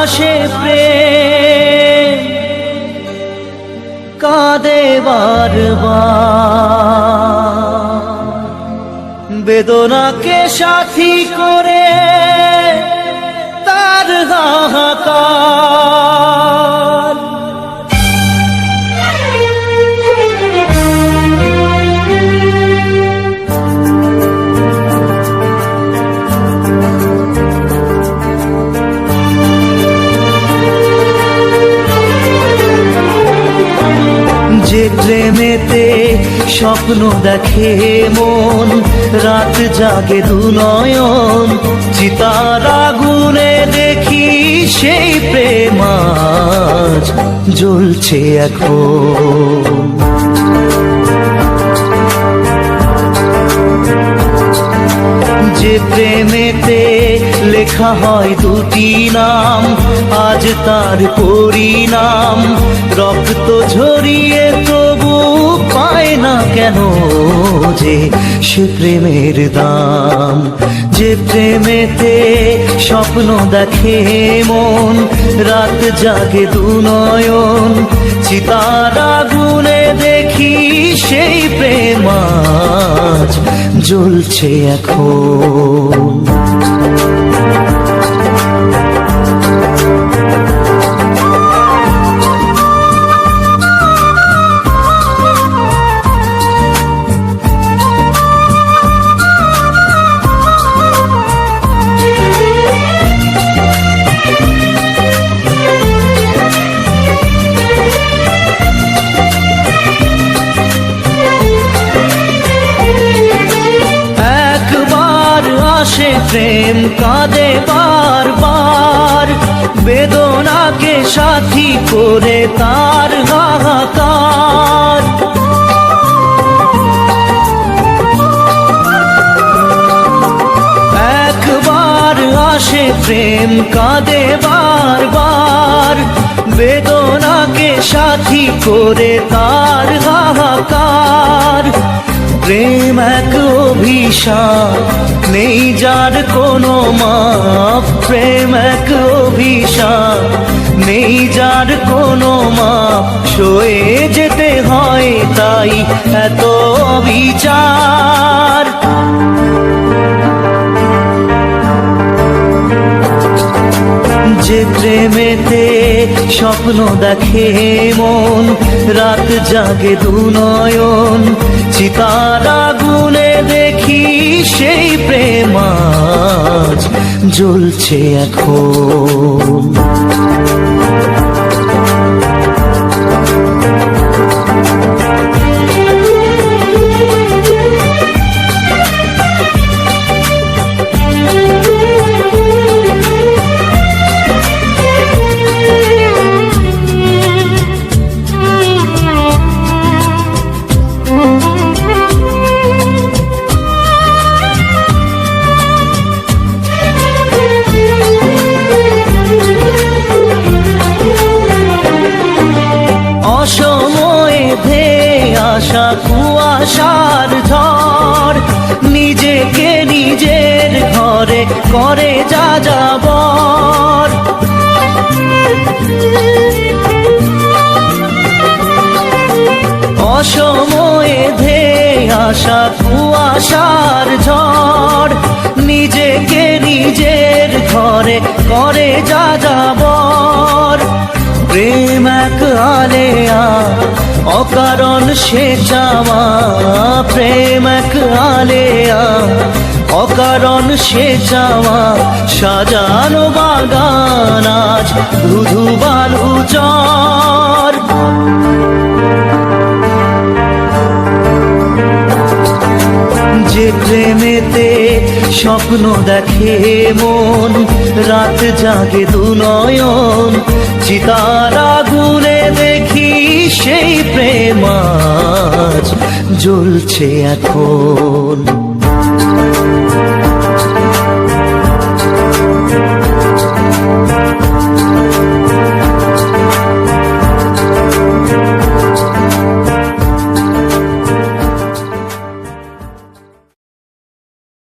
আসে প্রেম কাঁদে বারবার, বেদনাকে সাথী করে তার হাহাকার। যে প্রেমেতে স্বপ্ন দেখে মন, রাত জাগে দুনয়ন, চিতার আগুনে দেখি সেই প্রেম আজ জ্বলছে এখন। যে প্রেমেতে লেখা হয় দুটি নাম, আজ তার পরিণাম রক্ত ঝরিয়ে তবু পায় না কেন যে সে প্রেমের দাম। যে প্রেমেতে স্বপ্ন দেখে মন, রাত জাগে দুনয়ন, চিতার আগুনে দেখি সেই প্রেম আজ জ্বলছে এখন। আসে প্রেম কাঁদে বারবার, বেদনাকে সাথী করে তার হাহাকার। একবার আসে প্রেম কাঁদে বারবার, বেদনাকে সাথী করে তার হাহাকার। প্রেম এক অভিশাপ, নেই যার কোনো মাপ। প্রেম এক অভিশাপ, নেই যার কোনো মাপ। সয়ে যেতে হয় তাই এত বিচার। যে প্রেমেতে স্বপ্ন দেখে মন, রাত জাগে দুনয়ন, চিতার আগুনে দেখি সেই প্রেম আজ জ্বলছে এখন। অসময়ে ধেয়ে আসা কুয়াশার ঝড়, নিজেকে নিজের ঘরে করে যা যাবর। অসময়ে ধেয়ে আসা কুয়াশার ঝড়, নিজেকে নিজের ঘরে করে যা যাবর। প্রেম এক আলেয়া, অকারণ সে চাওয়া। প্রেম এক আলেয়া, অকারণ সে চাওয়া। সাজানো বাগান আজ ধুধু বালু চর। যে প্রেমেতে স্বপ্ন দেখে মন, রাত জাগে দুনয়ন, চিতার আগুনে দেখি সেই প্রেম আজ জ্বলছে এখন।